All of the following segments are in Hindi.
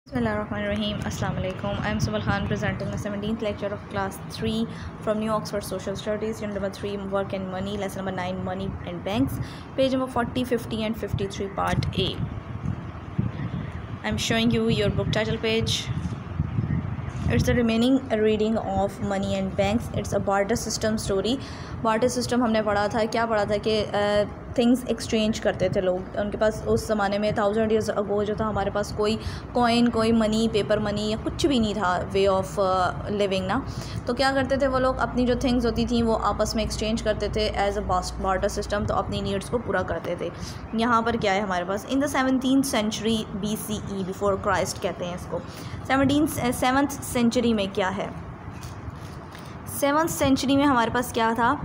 Bismillahirrahmanirrahim. Assalamu alaikum. I am Subal Khan presenting the 17th lecture of class 3 from New Oxford Social Studies, unit number 3, Work and Money, lesson number 9, Money and Banks, page number 40, 50 and 53, part A. I am showing you your book title page. It's the remaining reading of Money and Banks. It's a barter system story. Barter system हमने पढ़ा था, क्या पढ़ा था कि थिंग्स एक्सचेंज करते थे लोग। उनके पास उस ज़माने में 1000 ईयर्स अगो जो था, हमारे पास कोई कॉइन, कोई मनी, पेपर मनी या कुछ भी नहीं था वे ऑफ लिविंग ना। तो क्या करते थे वो लोग, अपनी जो थिंग्स होती थी वो आपस में एक्सचेंज करते थे एज अ बार्टर सिस्टम, तो अपनी नीड्स को पूरा करते थे। यहाँ पर क्या है हमारे पास, in the 17th century BCE, before Christ कहते हैं इसको। 7th सेंचुरी में क्या है, 7th सेंचुरी में हमारे पास क्या था,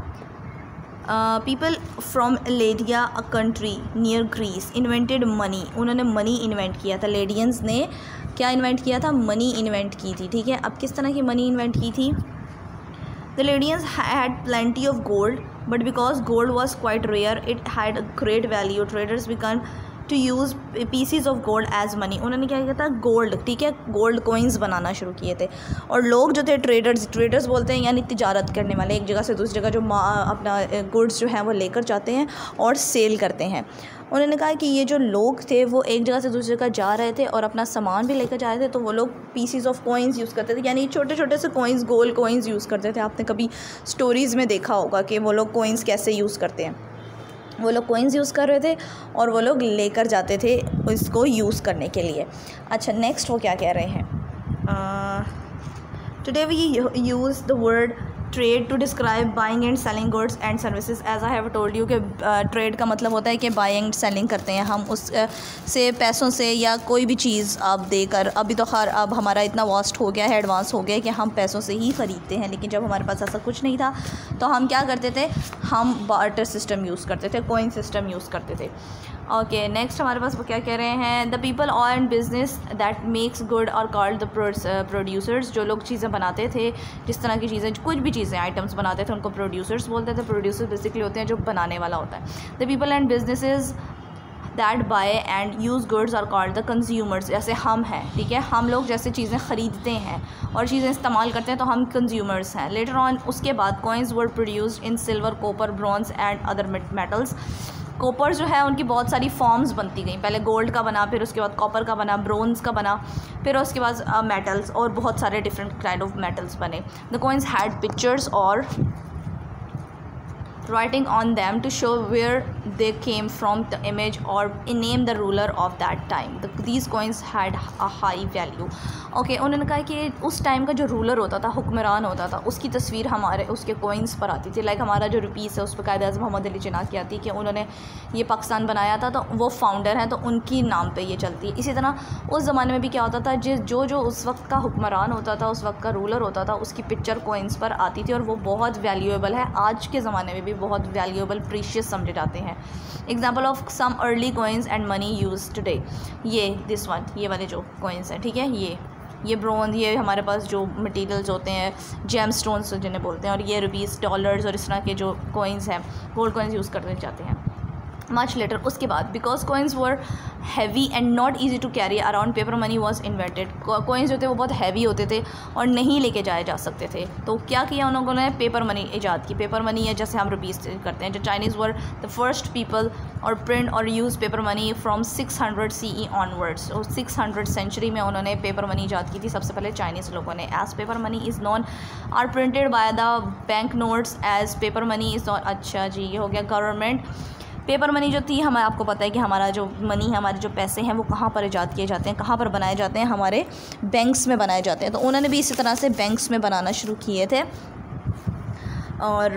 people from Lydia a country near Greece invented money. उन्होंने मनी इन्वेंट किया था। लेडियंस ने क्या इन्वेंट किया था, मनी इन्वेंट की थी। ठीक है, अब किस तरह की मनी इन्वेंट की थी। The Lydians had plenty of gold but because gold was quite rare it had a great value. Traders began to use pieces of gold as money. उन्होंने क्या किया था, गोल्ड, ठीक है, गोल्ड कोइंस बनाना शुरू किए थे। और लोग जो थे ट्रेडर्स बोलते हैं यानी तिजारत करने वाले, एक जगह से दूसरी जगह जो अपना गुड्स जो हैं वो लेकर जाते हैं और सेल करते हैं। उन्होंने कहा कि ये जो लोग थे वो एक जगह से दूसरी जगह जा रहे थे और अपना सामान भी लेकर जा रहे थे, तो वो लोग पीसीज ऑफ कॉइन्स यूज़ करते थे, यानी छोटे छोटे से कॉइन्स, गोल्ड कॉइन्स यूज़ करते थे। आपने कभी स्टोरीज़ में देखा होगा कि वो लोग कॉइन्स कैसे यूज़ करते हैं। वो लोग कॉइन्स यूज़ कर रहे थे और वो लोग लेकर जाते थे इसको यूज़ करने के लिए। अच्छा, नेक्स्ट वो क्या कह रहे हैं, today we use the word trade to describe buying and selling goods and services. As I have told you कि ट्रेड का मतलब होता है कि बाइंग एंड सेलिंग करते हैं हम, उस से पैसों से या कोई भी चीज़ आप देकर। अभी तो खैर अब हमारा इतना वास्ट हो गया है, एडवांस हो गया है कि हम पैसों से ही ख़रीदते हैं, लेकिन जब हमारे पास ऐसा कुछ नहीं था तो हम क्या करते थे, हम बार्टर सिस्टम यूज़ करते थे, कॉइन सिस्टम यूज़ करते थे। ओके, नेक्स्ट हमारे पास वो क्या कह रहे हैं, द पीपल और and business that makes good और कॉल्ड द प्रोड्यूसर्स। जो लोग चीज़ें बनाते थे, जिस तरह की चीज़ें, कुछ भी चीज़ें, आइटम्स बनाते थे, उनको प्रोड्यूसर्स बोलते थे। प्रोड्यूसर्स बेसिकली होते हैं जो बनाने वाला होता है। The people and businesses that buy and use goods are called the consumers. जैसे हम हैं, ठीक है, हम लोग जैसे चीज़ें ख़रीदते हैं और चीज़ें इस्तेमाल करते हैं तो हम कंज्यूमर्स हैं। लेटर ऑन, उसके बाद coins were produced in silver, copper, bronze and other metals. Copper जो है उनकी बहुत सारी फॉर्म्स बनती गई, पहले गोल्ड का बना, फिर उसके बाद कॉपर का बना, ब्रोंज़ का बना, फिर उसके बाद मेटल्स और बहुत सारे डिफरेंट काइंड ऑफ मेटल्स बने। द कॉइन्स हैड पिक्चर्स और writing on them to show where they came from, the image or name the ruler of that time. These coins had a high value. Okay, उन्होंने कहा कि उस टाइम का जो रूलर होता था, हुक्मरान होता था, उसकी तस्वीर हमारे उसके कोइंस पर आती थी। लाइक हमारा जो रुपीस है उस पर कायद अज़म मोहम्मद अली जिन्ना की आती है कि उन्होंने ये पाकिस्तान बनाया था, तो वो फाउंडर हैं, तो उनकी नाम पे ये चलती है। इसी तरह उस ज़माने में भी क्या होता था, जो उस वक्त का हुक्मरान होता था, उस वक्त का रूलर होता था, उसकी पिक्चर कोइंस पर आती थी और वो बहुत वैल्यूएबल है। आज के ज़माने में भी बहुत वैल्यूएबल, प्रीशियस समझे जाते हैं। Example of some early coins and money use today, ये दिस वन, ये वाले जो कॉइन्स हैं, ठीक है, ये ब्रोंज, ये हमारे पास जो मटेरियल्स होते हैं, जेम स्टोन्स जिन्हें बोलते हैं, और ये रुपीज़, डॉलर्स और इस तरह के जो कॉइन्स हैं, गोल्ड कॉइन्स यूज़ करते जाते हैं। मच लेटर, उसके बाद, because coins were heavy and not easy to carry around, paper money was invented. Coins जो थे वो बहुत हैवी होते थे और नहीं लेके जाए जा सकते थे, तो क्या किया उन लोगों ने, पेपर मनी ईजाद की। पेपर मनी है जैसे हम रुपीज़ करते हैं। जो Chinese were the first people और प्रिंट और use paper money from 600 CE onwards. और 600 सेंचुरी में उन्होंने पेपर मनी ईजाद की थी सबसे पहले चाइनीज़ लोगों ने। As paper money is known are printed by the bank notes as paper money is not. अच्छा जी, ये हो गया गवर्नमेंट। पेपर मनी जो थी, हमें आपको पता है कि हमारा जो मनी है, हमारे जो पैसे हैं, वो कहाँ पर ईजाद किए जाते हैं, कहाँ पर बनाए जाते हैं, हमारे बैंक्स में बनाए जाते हैं। तो उन्होंने भी इसी तरह से बैंक्स में बनाना शुरू किए थे। और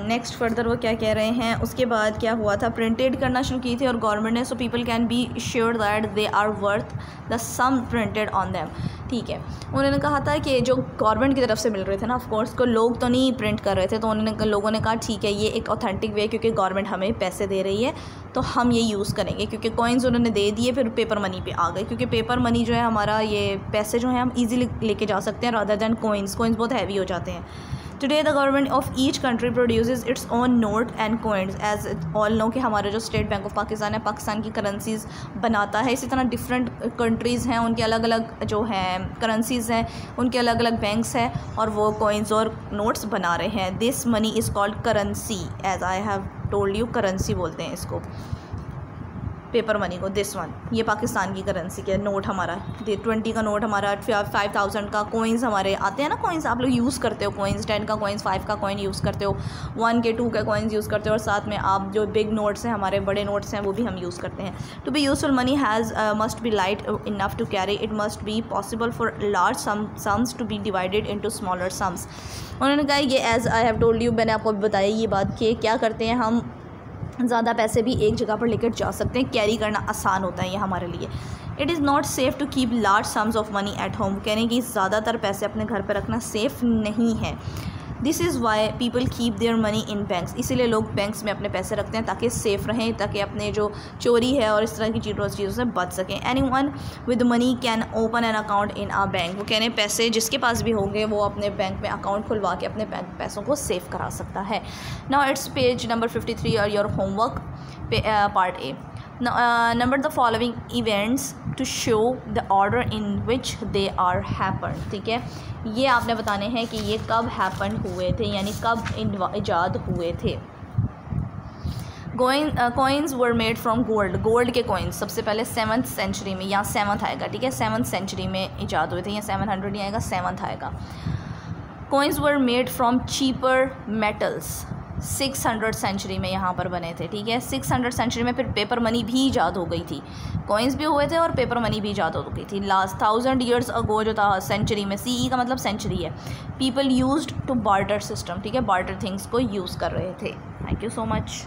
नेक्स्ट फर्दर वो क्या कह रहे हैं, उसके बाद क्या हुआ था, प्रिंटेड करना शुरू की थी और गवर्नमेंट ने, so people can be sure that they are worth the sum printed on them. ठीक है, उन्होंने कहा था कि जो गवर्नमेंट की तरफ से मिल रहे थे ना, ऑफ कोर्स को लोग तो नहीं प्रिंट कर रहे थे, तो लोगों ने कहा ठीक है, ये एक ऑथेंटिक वे, क्योंकि गवर्नमेंट हमें पैसे दे रही है तो हम ये यूज़ करेंगे। क्योंकि कॉइन्स उन्होंने दे दिए, फिर पेपर मनी पे आ गए, क्योंकि पेपर मनी जो है हमारा, ये पैसे जो हैं हम ईजीली लेके जा सकते हैं रादर दैन कॉइन्स बहुत हैवी हो जाते हैं। Today the government of each country produces its own note and coins as all know कि हमारा जो स्टेट बैंक ऑफ पाकिस्तान है पाकिस्तान की करेंसीज बनाता है। इसी तरह डिफरेंट कंट्रीज़ हैं, उनके अलग अलग जो हैं करेंसीज़ हैं, उनके अलग अलग बैंक्स हैं और वो कॉइन्स और नोट्स बना रहे हैं। This money is called currency, as I have told you, currency बोलते हैं इसको, पेपर मनी को। दिस वन, ये पाकिस्तान की करेंसी के नोट हमारा 20 का नोट हमारा, 5000 का कॉइन्स हमारे आते हैं ना, कॉइन्स आप लोग यूज़ करते हो, कॉइन्स 10 का कॉइन्स, 5 का कॉइन यूज़ करते हो, 1 के 2 का कॉइन्स यूज़ करते हो, और साथ में आप जो बिग नोट्स हैं हमारे बड़े नोट्स हैं वो भी हम यूज़ करते हैं। To be useful money has must be light enough to carry, it must be possible for large sums to be divided into smaller sums. उन्होंने कहा ये as I have told you, मैंने आपको बताया ये बात कि क्या करते हैं हम ज़्यादा पैसे भी एक जगह पर लेकर जा सकते हैं, कैरी करना आसान होता है ये हमारे लिए। It is not safe to keep large sums of money at home, कहने कि ज़्यादातर पैसे अपने घर पर रखना सेफ़ नहीं है। This is why people keep their money in banks, इसीलिए लोग बैंक्स में अपने पैसे रखते हैं ताकि सेफ़ रहें, ताकि अपने जो चोरी है और इस तरह की चीज़ों से बच सकें। Anyone with money can open an account in a bank, वो कहने पैसे जिसके पास भी होंगे वो अपने बैंक में अकाउंट खुलवा के अपने बैंक पैसों को सेव करा सकता है। नाउ इट्स पेज नंबर 53 और your homework part A. Number the following events to show the order in which they are happen, ठीक है, ये आपने बताने हैं कि ये कब हैपन हुए थे, यानी कब इजाद हुए थे। Coins were made from gold, gold के कॉइन्स सबसे पहले 7th सेंचुरी में, यहाँ 7th आएगा, ठीक है, 7th सेंचुरी में इजाद हुए थे, यहाँ 700 नहीं आएगा, 7th आएगा। Coins were made from cheaper metals, 600 century में यहाँ पर बने थे, ठीक है। 600 सेंचुरी में फिर पेपर मनी भी ईजाद हो गई थी, कॉइन्स भी हुए थे और पेपर मनी भी ईजाद हो गई थी। लास्ट 1000 ईयर्स अगो जो था सेंचुरी में, CE का मतलब सेंचुरी है, people used to barter system, ठीक है, बार्टर थिंग्स को यूज़ कर रहे थे। Thank you so much.